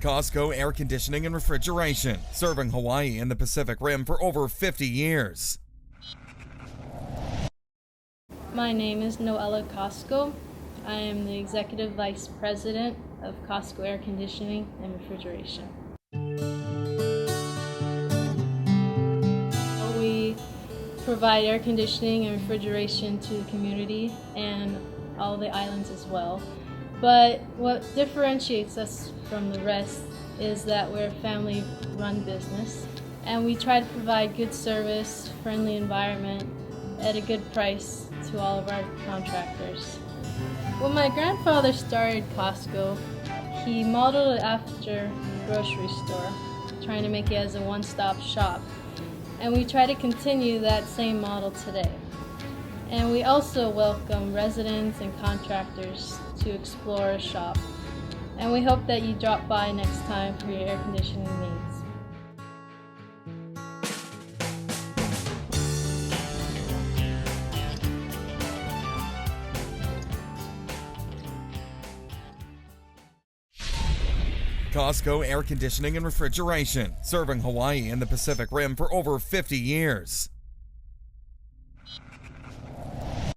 Cosco Air Conditioning and Refrigeration, serving Hawaii and the Pacific Rim for over 50 years. My name is Noella Cosco. I am the Executive Vice President of Cosco Air Conditioning and Refrigeration. We provide air conditioning and refrigeration to the community and all the islands as well. But what differentiates us from the rest is that we're a family-run business, and we try to provide good service, friendly environment, at a good price to all of our contractors. When my grandfather started Cosco, he modeled it after a grocery store, trying to make it as a one-stop shop. And we try to continue that same model today. And we also welcome residents and contractors to explore our shop. And we hope that you drop by next time for your air conditioning needs. Cosco Air Conditioning and Refrigeration, serving Hawaii and the Pacific Rim for over 50 years.